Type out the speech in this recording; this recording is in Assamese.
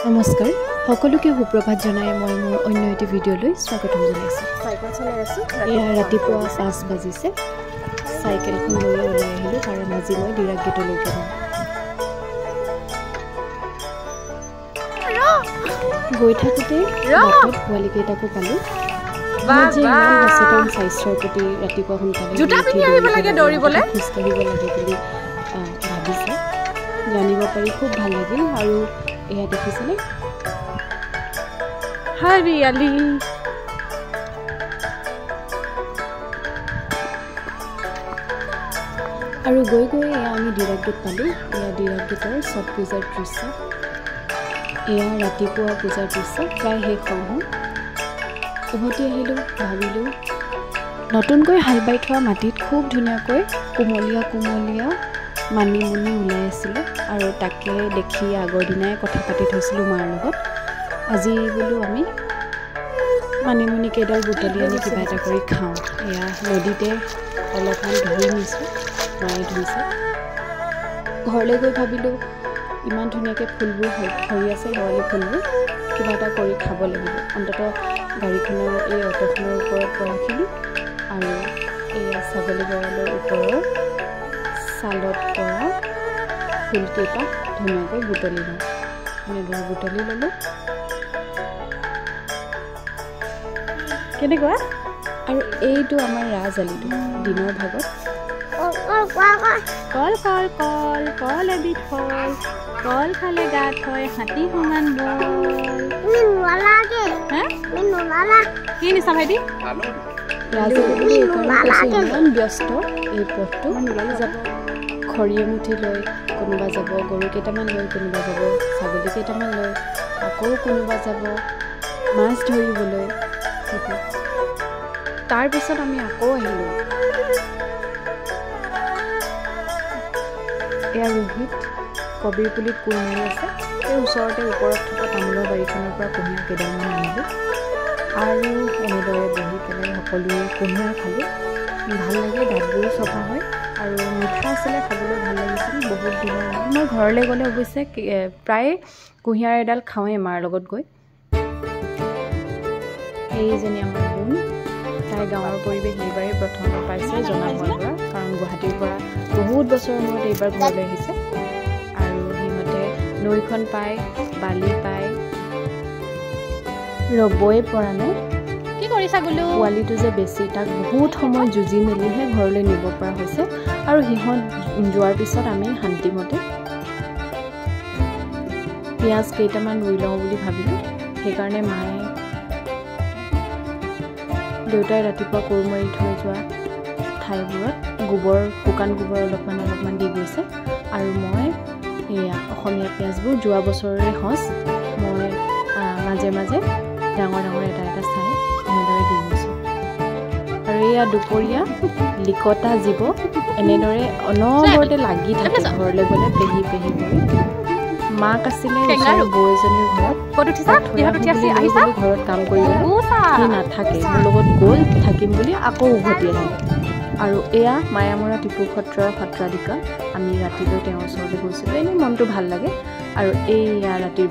নমস্কাৰ সকলোকে সুপ্ৰভাত জনাই মই মোৰ অন্য এটি ভিডিঅ'লৈ স্বাগতম জনাইছোঁ। সাইকেল চলাই আছোঁ। ৰাতিপুৱা 5 বাজিছে। চাইকেলখন লৈ ওলাই আহিলোঁ কাৰণ আজি মই ডিৰাক গেটলৈকে যাম। গৈ থাকোঁতে বাটত পোৱালীকেইটাকো পালোঁ। যে ইমান সচেতন স্বাস্থ্যৰ প্ৰতি ৰাতিপুৱা সোনকালে খোজকাঢ়িব লাগে বুলি ভাবিছে জানিব পাৰি খুব ভাল লাগিল। আৰু এয়া দেখিছেনে হাৰিয়ালি। আৰু গৈ গৈ এয়া আমি ডিৰাক গেট পালোঁ। এয়া ডিৰাক গেটৰ ছট পূজাৰ দৃশ্য। এয়া ৰাতিপুৱা পূজাৰ দৃশ্য। প্ৰায় শেষ হওঁ উভতি আহিলোঁ। ভাবিলোঁ নতুনকৈ হাল বাই থোৱা মাটিত খুব ধুনীয়াকৈ কোমলীয়া কোমলীয়া মানিমুনি ওলাই আছিলে আৰু তাকে দেখি আগৰ দিনাই কথা পাতি থৈছিলোঁ মাৰ লগত। আজি বোলো আমি মানিমুনি কেইডাল বুটলি আনি কিবা এটা কৰি খাওঁ। এয়া নদীতে অলপমান ধুই নিছোঁ, মায়ে ধুইছে। ঘৰলৈ গৈ ভাবিলোঁ ইমান ধুনীয়াকৈ ফুলবোৰ সৰি আছে, শেৱালি ফুলবোৰ, কিবা এটা কৰি খাব লাগিব। অন্ততঃ গাড়ীখনৰ এই অটোখনৰ ওপৰত ৰাখিলোঁ আৰু এয়া ছাগলী গঁৰালৰ ওপৰৰ ছালত পৰা ফুলকেইপাহ ধুনীয়াকৈ বুটলি লওঁ। এনেদৰে বুটলি ল'লোঁ। কেনেকুৱা? আৰু এইটো আমাৰ ৰাজআলিটো দিনৰ ভাগত কল কল কল কল এবিধ ফল, কল খালে গাত হয় হাতী সমান বল। কি নিছা ভাইটি? ৰাজআলি এইকাৰণে কৈছোঁ ইমান ব্যস্ত এই পথটো। যাব খৰি এমুঠি লৈ কোনোবা যাব, গৰু কেইটামান লৈ কোনোবা যাব, ছাগলী কেইটামান লৈ আকৌ কোনোবা যাব মাছ ধৰিবলৈ। তাৰপিছত আমি আকৌ আহিলোঁ। এয়া ৰোহিত কবিৰ পুলিত কোৰ মাৰি আছে। এই ওচৰতে ওপৰত থকা তামোলৰ বাৰীখনৰ পৰা কুঁহিয়াৰ কেইডালমান আনিলোঁ আৰু এনেদৰে বহি পেলাই সকলোৱে কুঁহিয়াৰ খালোঁ। ভাল লাগে, দাঁতবোৰো চফা হয় আৰু মিঠা আছিলে, খাবলৈ ভাল লাগিছিল। বহুত দিনৰ মই ঘৰলৈ গ'লে অৱশ্যে প্ৰায় কুঁহিয়াৰ এডাল খাওঁৱেই মাৰ লগত গৈ। এইজনী আমাৰ বোন, তাই গাঁৱৰ পৰিৱেশ এইবাৰেই প্ৰথমবাৰ পাইছে জনা হোৱাৰ পৰা, কাৰণ গুৱাহাটীৰ পৰা বহুত বছৰৰ মূৰত এইবাৰ ঘৰলৈ আহিছে। আৰু সিহঁতে নৈখন পায়, বালি পায়, ৰ'বই পৰা নাই। কি কৰিছা বোলো? পোৱালিটো যে বেছি, তাক বহুত সময় যুঁজি মেলিহে ঘৰলৈ নিব পৰা হৈছে। আৰু সিহঁত যোৱাৰ পিছত আমি শান্তিমতে পিঁয়াজ কেইটামান ৰুই লওঁ বুলি ভাবিলোঁ। সেইকাৰণে মায়ে দেউতাই ৰাতিপুৱা কোৰ মাৰি থৈ যোৱা ঠাইবোৰত শুকান গোবৰ অলপমান দি গৈছে। আৰু মই এয়া অসমীয়া পিঁয়াজবোৰ যোৱা বছৰৰে সঁচ মই মাজে মাজে ডাঙৰ ডাঙৰ এটা এটা চাই এনেদৰে দি গৈছোঁ। আৰু এয়া দুপৰীয়া লিকতা জীৱ এনেদৰে অনবৰতে লাগি থাকে ঘৰলৈ গ'লে পেহি পেহি কৰি। মাক আছিলে বৌ এজনীৰ ঘৰত ঘৰত কাম কৰিবলৈ, সি নাথাকে, মোৰ লগত গ'ল থাকিম বুলি আকৌ উভতি আহিলে। আৰু এয়া মায়ামৰা টিপু সত্ৰৰ সত্ৰাধিকাৰ। আমি ৰাতিলৈ তেওঁৰ ওচৰলৈ গৈছিলোঁ, এনেই মনটো ভাল লাগে। আৰু এইয়া ৰাতিৰ